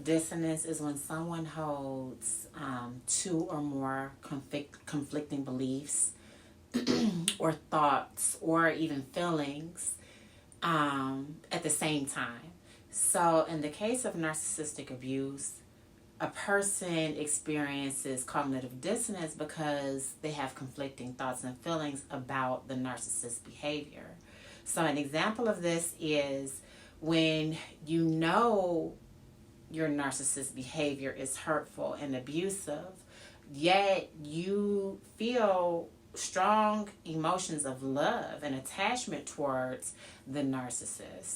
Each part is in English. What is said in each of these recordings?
dissonance is when someone holds two or more conflicting beliefs or thoughts or even feelings at the same time. So, in the case of narcissistic abuse, a person experiences cognitive dissonance because they have conflicting thoughts and feelings about the narcissist's behavior. So, an example of this is when you know your narcissist behavior is hurtful and abusive, yet you feel strong emotions of love and attachment towards the narcissist.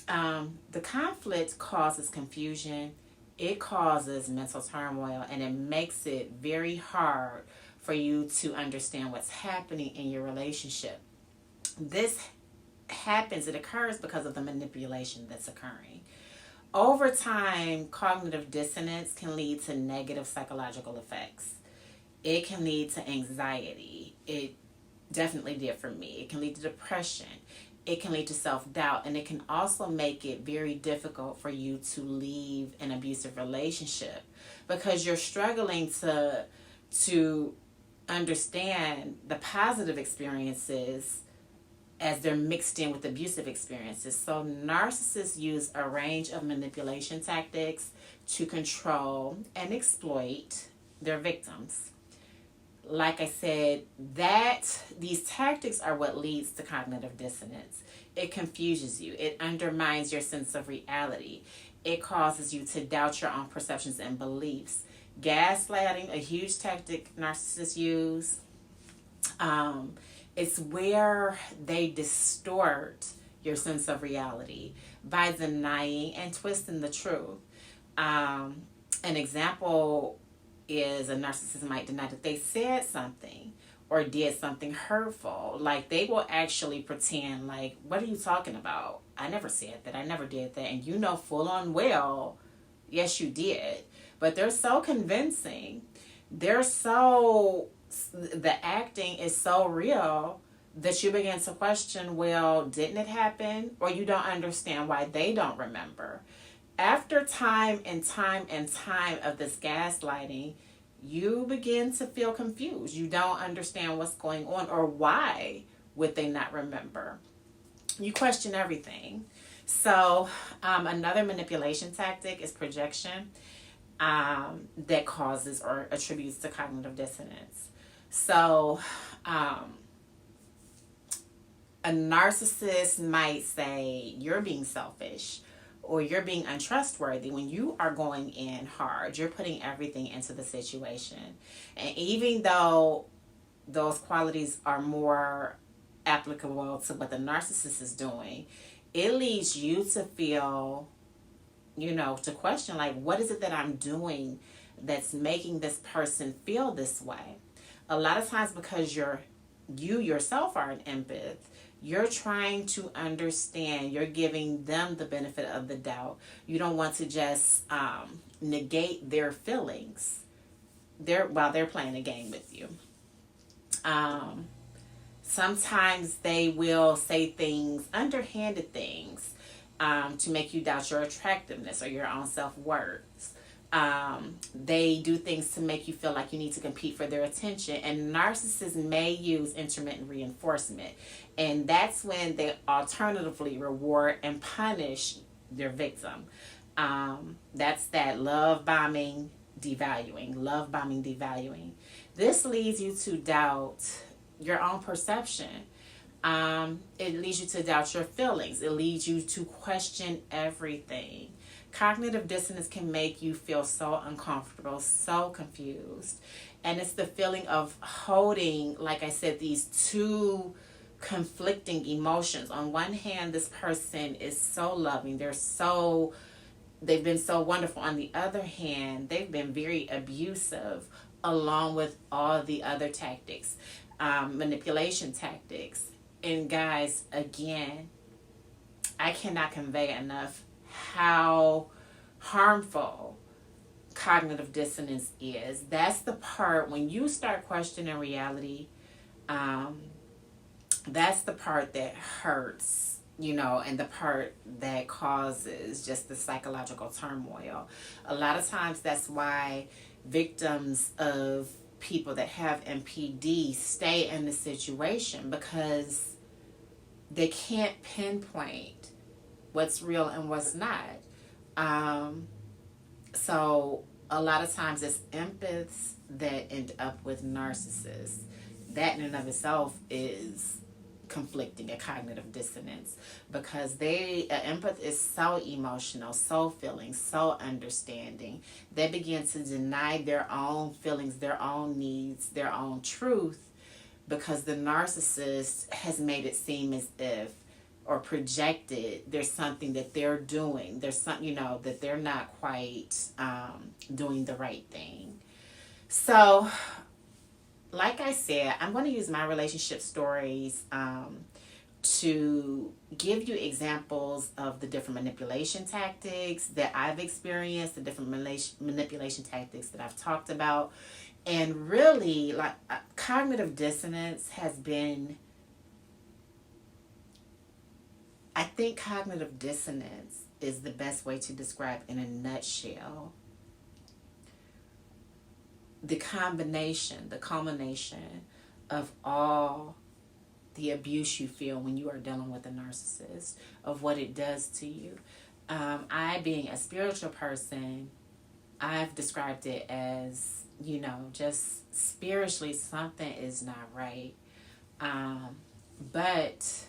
The conflict causes confusion, it causes mental turmoil, and it makes it very hard for you to understand what's happening in your relationship. This it occurs because of the manipulation that's occurring. Over time, cognitive dissonance can lead to negative psychological effects. It can lead to anxiety. It definitely did for me. It can lead to depression. It can lead to self-doubt, and it can also make it very difficult for you to leave an abusive relationship because you're struggling to understand the positive experiences as they're mixed in with abusive experiences. So narcissists use a range of manipulation tactics to control and exploit their victims. Like I said, these tactics are what leads to cognitive dissonance. It confuses you. It undermines your sense of reality. It causes you to doubt your own perceptions and beliefs. Gaslighting, a huge tactic narcissists use. It's where they distort your sense of reality by denying and twisting the truth. An example is a narcissist might deny that they said something or did something hurtful. Like they will actually pretend like, what are you talking about? I never said that. I never did that. And you know full on well, yes you did. But they're so convincing. The acting is so real that you begin to question, well, didn't it happen? Or you don't understand why they don't remember. After time and time and time of this gaslighting, you begin to feel confused. You don't understand what's going on or why would they not remember. You question everything. So another manipulation tactic is projection that causes or attributes to cognitive dissonance. So a narcissist might say, you're being selfish or you're being untrustworthy when you are going in hard. You're putting everything into the situation. And even though those qualities are more applicable to what the narcissist is doing, it leads you to feel, to question, like, what is it that I'm doing that's making this person feel this way? A lot of times because you yourself are an empath, you're trying to understand. You're giving them the benefit of the doubt. You don't want to just negate their feelings while they're playing a game with you. Sometimes they will say things, underhanded things, to make you doubt your attractiveness or your own self-worth. They do things to make you feel like you need to compete for their attention. And narcissists may use intermittent reinforcement. And that's when they alternatively reward and punish their victim. That's that love bombing, devaluing. This leads you to doubt your own perception. It leads you to doubt your feelings. It leads you to question everything. Cognitive dissonance can make you feel so uncomfortable, so confused. And it's the feeling of holding, like I said, these two conflicting emotions. On one hand, this person is so loving. They've been so wonderful. On the other hand, they've been very abusive, along with all the other tactics, manipulation tactics. And guys, again, I cannot convey enough how harmful cognitive dissonance is. That's the part when you start questioning reality. That's the part that hurts and the part that causes just the psychological turmoil. A lot of times that's why victims of people that have MPD stay in the situation, because they can't pinpoint what's real and what's not. So a lot of times it's empaths that end up with narcissists. That in and of itself is conflicting, a cognitive dissonance, because an empath is so emotional, so feeling, so understanding. They begin to deny their own feelings, their own needs, their own truth, because the narcissist has made it seem as if, or projected, there's something that they're doing, there's something, that they're not quite doing the right thing. So like I said, I'm going to use my relationship stories to give you examples of the different manipulation tactics that I've experienced, the different manipulation tactics that I've talked about. And really, cognitive dissonance has been, I think cognitive dissonance is the best way to describe in a nutshell the combination, the culmination of all the abuse you feel when you are dealing with a narcissist, of what it does to you. I, being a spiritual person, I've described it as, just spiritually something is not right. But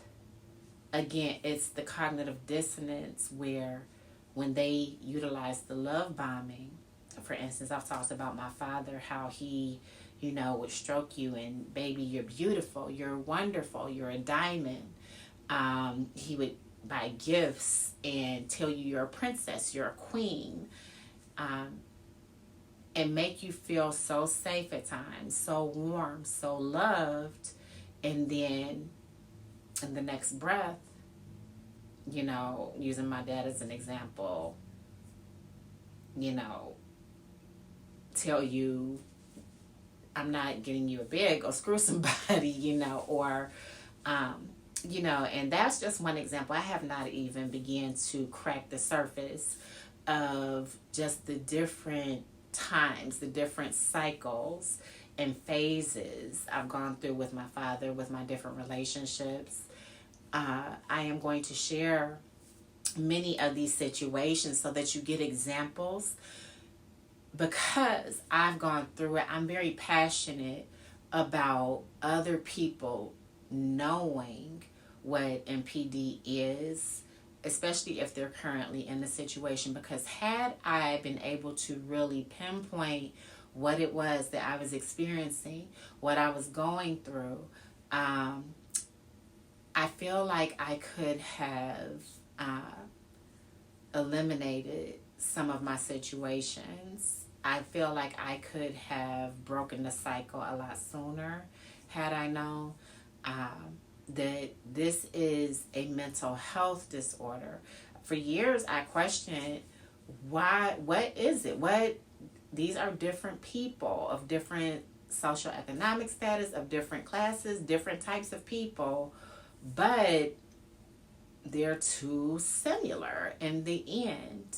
again, it's the cognitive dissonance where when they utilize the love bombing, for instance, I've talked about my father, how he, would stroke you and, baby, you're beautiful, you're wonderful, you're a diamond. He would buy gifts and tell you you're a princess, you're a queen, and make you feel so safe at times, so warm, so loved. And then in the next breath, using my dad as an example, tell you, I'm not getting you a big, or screw somebody, or, and that's just one example. I have not even begun to crack the surface of just the different times, the different cycles and phases I've gone through with my father, with my different relationships. I am going to share many of these situations so that you get examples. Because I've gone through it, I'm very passionate about other people knowing what MPD is, especially if they're currently in the situation. Because had I been able to really pinpoint what it was that I was experiencing, what I was going through, I feel like I could have eliminated some of my situations. I feel like I could have broken the cycle a lot sooner had I known that this is a mental health disorder. For years, I questioned what is it? These are different people of different socioeconomic status, of different classes, different types of people, but they're too similar in the end.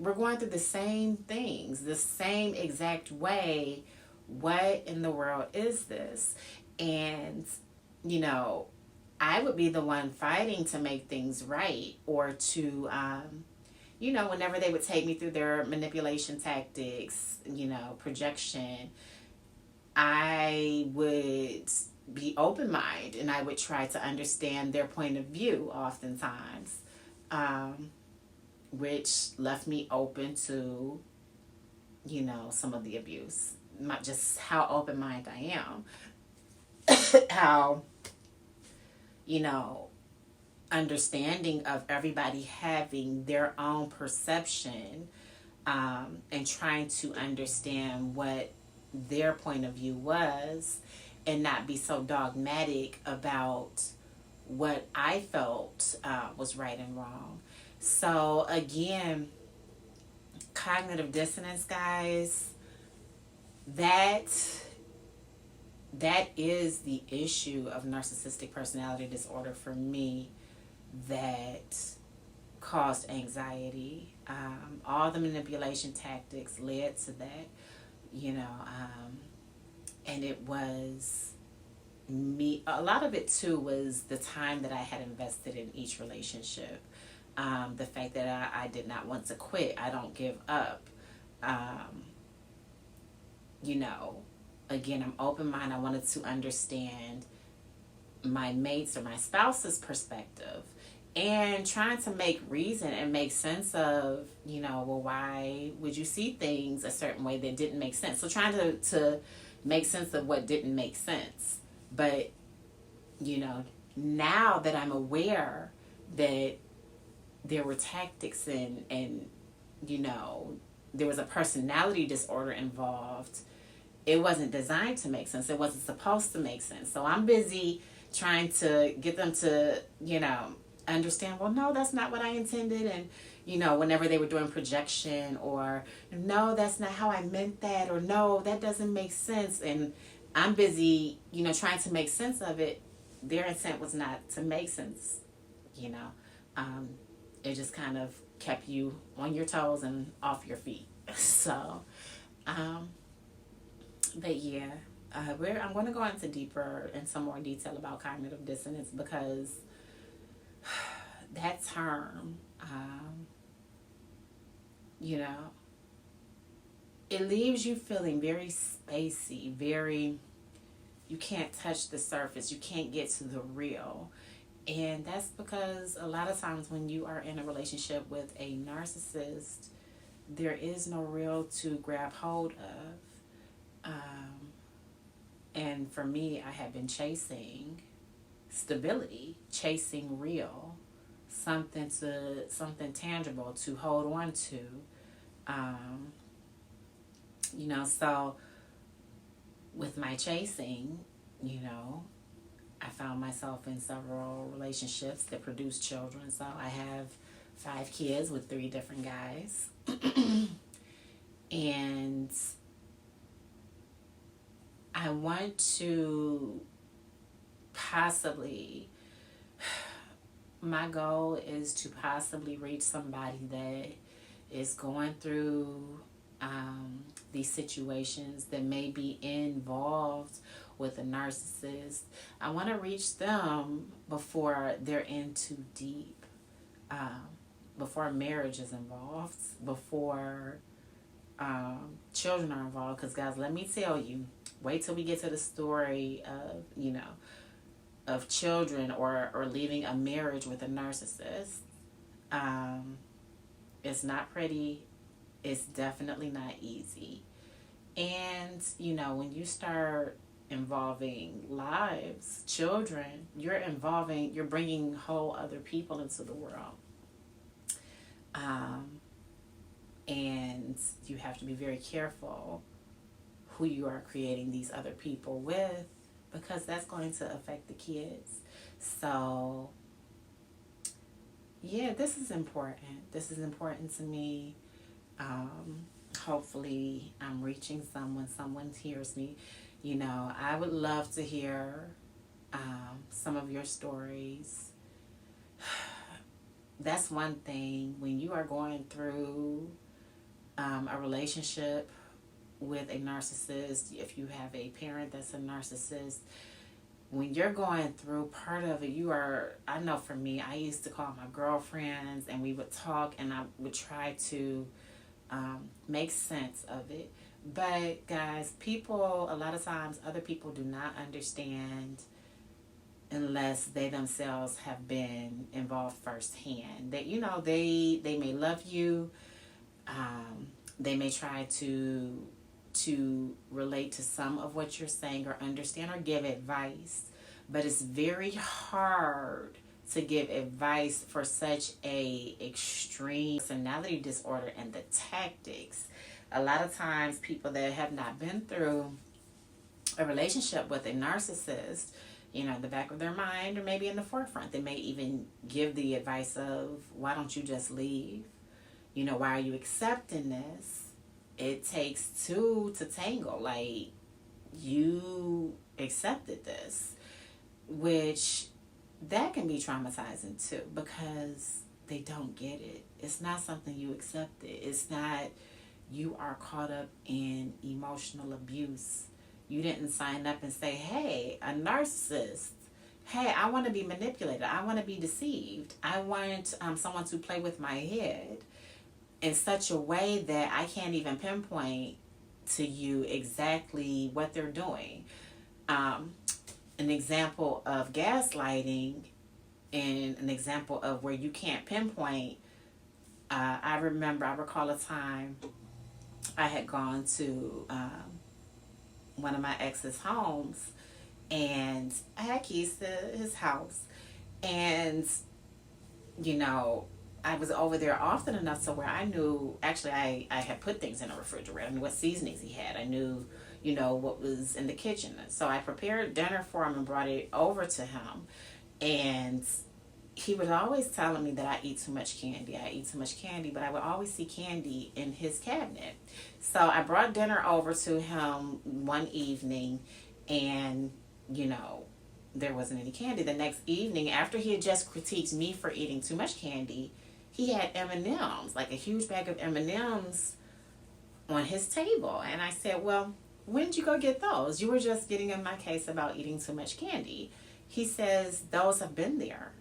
We're going through the same things, the same exact way. What in the world is this? And, I would be the one fighting to make things right, or to, whenever they would take me through their manipulation tactics, projection, I would be open-minded and I would try to understand their point of view oftentimes. Which left me open to, some of the abuse. Not just how open-minded I am. How, understanding of everybody having their own perception, and trying to understand what their point of view was, and not be so dogmatic about what I felt was right and wrong. So again, cognitive dissonance, guys, that that is the issue of narcissistic personality disorder for me that caused anxiety. All the manipulation tactics led to that, and it was me. A lot of it too was the time that I had invested in each relationship. The fact that I did not want to quit. I don't give up. Um, Again, I'm open minded. I wanted to understand my mate's or my spouse's perspective and trying to make reason and make sense of, well, why would you see things a certain way that didn't make sense? So trying to make sense of what didn't make sense. But, now that I'm aware that there were tactics and there was a personality disorder involved, it wasn't designed to make sense. It wasn't supposed to make sense. So I'm busy trying to get them to, understand, well, no, that's not what I intended. And, whenever they were doing projection or, no, that's not how I meant that, or no, that doesn't make sense. And I'm busy, trying to make sense of it. Their intent was not to make sense, It just kind of kept you on your toes and off your feet. So, but yeah, I'm going to go into deeper and some more detail about cognitive dissonance because that term, it leaves you feeling very spacey, you can't touch the surface, you can't get to the real. And that's because a lot of times when you are in a relationship with a narcissist, there is no real to grab hold of. And for me, I have been chasing stability, chasing real, something tangible to hold on to. So with my chasing, I found myself in several relationships that produced children. So I have 5 kids with 3 different guys. And I want to my goal is to possibly reach somebody that is going through these situations that may be involved with a narcissist. I want to reach them before they're in too deep, before marriage is involved, before children are involved. Because guys, let me tell you, wait till we get to the story of, of children or leaving a marriage with a narcissist. It's not pretty. It's definitely not easy. And, when you start involving lives, children, you're bringing whole other people into the world. And you have to be very careful who you are creating these other people with, because that's going to affect the kids. So, yeah, this is important. This is important to me. Hopefully I'm reaching someone hears me. I would love to hear some of your stories. That's one thing. When you are going through a relationship with a narcissist, if you have a parent that's a narcissist, when you're going through part of it, I know for me, I used to call my girlfriends and we would talk and I would try to make sense of it. But guys, a lot of times other people do not understand unless they themselves have been involved firsthand. That they may love you, they may try to relate to some of what you're saying or understand or give advice, but it's very hard to give advice for such a extreme personality disorder and the tactics. A lot of times people that have not been through a relationship with a narcissist, in the back of their mind or maybe in the forefront, they may even give the advice of, why don't you just leave? Why are you accepting this? It takes 2 to tango. Like, you accepted this, which that can be traumatizing too, because they don't get it. It's not something you accepted. It's not, you are caught up in emotional abuse. You didn't sign up and say, hey, a narcissist. Hey, I want to be manipulated. I want to be deceived. I want someone to play with my head in such a way that I can't even pinpoint to you exactly what they're doing. An example of gaslighting, and an example of where you can't pinpoint. I recall a time I had gone to one of my ex's homes, and I had keys to his house, and I was over there often enough so where I knew, actually I had put things in the refrigerator. I knew what seasonings he had. I knew, what was in the kitchen. So I prepared dinner for him and brought it over to him. And he was always telling me that I eat too much candy, but I would always see candy in his cabinet. So I brought dinner over to him one evening, and, there wasn't any candy. The next evening, after he had just critiqued me for eating too much candy, he had M&Ms, like a huge bag of M&Ms on his table. And I said, well, when did you go get those? You were just getting in my case about eating too much candy. He says, those have been there.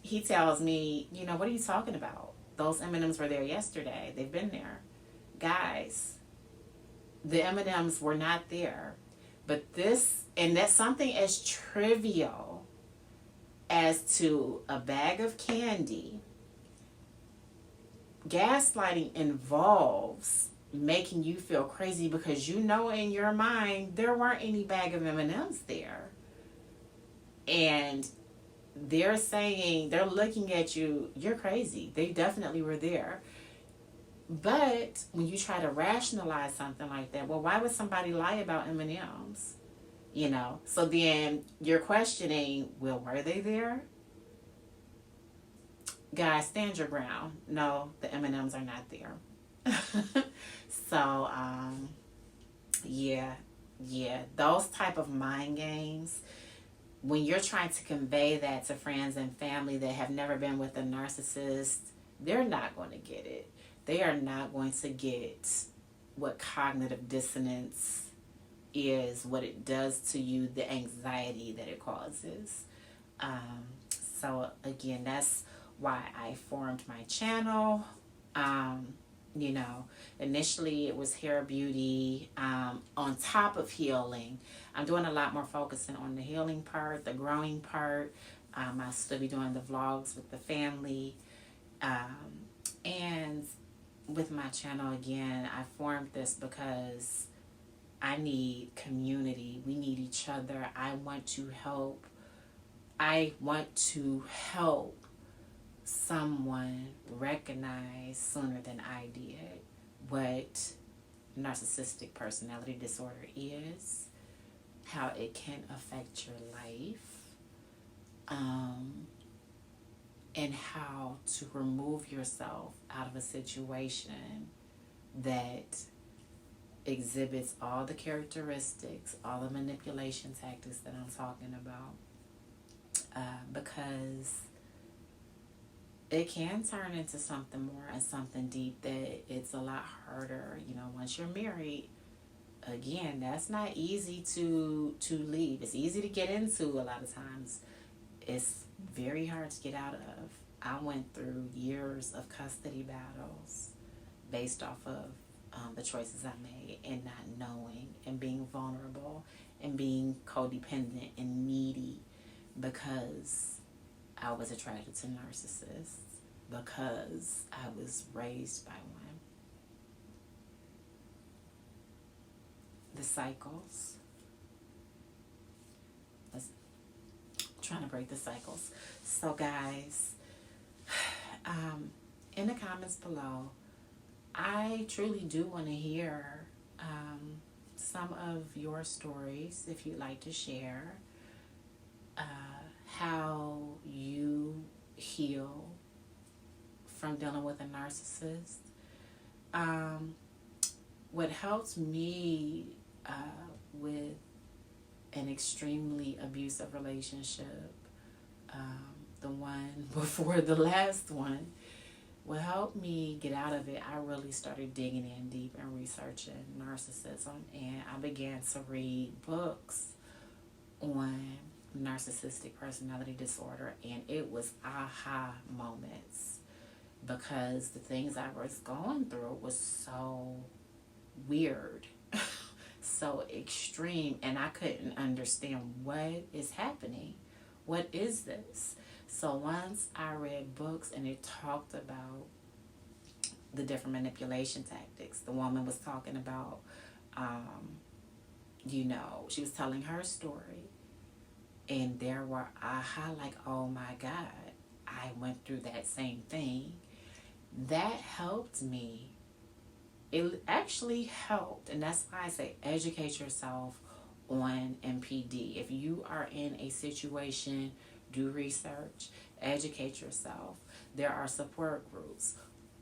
He tells me, what are you talking about? Those M&Ms were there yesterday. They've been there. Guys, the M&Ms were not there. But that's something as trivial as to a bag of candy. Gaslighting involves making you feel crazy because in your mind there weren't any bag of M&Ms there. And they're looking at you, you're crazy. They definitely were there. But when you try to rationalize something like that, well, why would somebody lie about M&Ms? So then you're questioning, well, were they there? Guys, stand your ground. No, the M&Ms are not there. So, yeah, those type of mind games, when you're trying to convey that to friends and family that have never been with a narcissist, they're not going to get it. They are not going to get what cognitive dissonance is, what it does to you, the anxiety that it causes. So again, that's why I formed my channel. Initially it was hair beauty, on top of healing. I'm doing a lot more focusing on the healing part, the growing part. I'll still be doing the vlogs with the family. And with my channel, again, I formed this because I need community. We need each other. I want to help someone recognize sooner than I did what narcissistic personality disorder is, how it can affect your life, and how to remove yourself out of a situation that exhibits all the characteristics, all the manipulation tactics that I'm talking about, because it can turn into something more and something deep that it's a lot harder. Once you're married, again, that's not easy to leave. It's easy to get into a lot of times. It's very hard to get out of. I went through years of custody battles based off of the choices I made, and not knowing, and being vulnerable, and being codependent and needy because I was attracted to narcissists, because I was raised by one. The cycles. Trying to break the cycles. So guys, in the comments below, I truly do want to hear some of your stories, if you'd like to share, how you heal from dealing with a narcissist. What helps me with an extremely abusive relationship, the one before the last one, what helped me get out of it, I really started digging in deep and researching narcissism, and I began to read books on narcissistic personality disorder, and it was aha moments, because the things I was going through was so weird, so extreme, and I couldn't understand what is happening. What is this? So once I read books and it talked about the different manipulation tactics, the woman was talking about, she was telling her story, and there were aha, like, oh my God, I went through that same thing. That helped me. It actually helped, and that's why I say educate yourself on MPD. If you are in a situation, do research, educate yourself. There are support groups.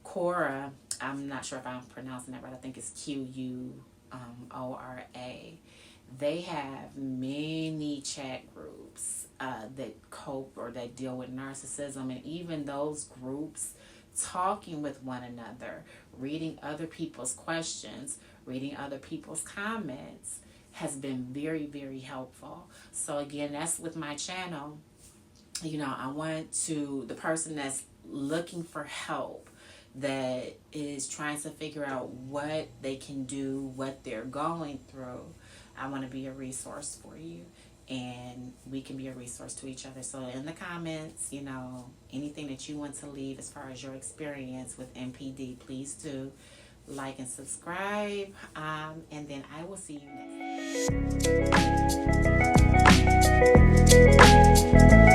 Quora, I'm not sure if I'm pronouncing that right, I think it's Quora. They have many chat groups that cope or that deal with narcissism, and even those groups talking with one another, reading other people's questions, reading other people's comments has been very, very helpful. So again, that's with my channel. I want the person that's looking for help, that is trying to figure out what they can do, what they're going through, I want to be a resource for you, and we can be a resource to each other. So in the comments, anything that you want to leave as far as your experience with MPD, please do like and subscribe, and then I will see you next time.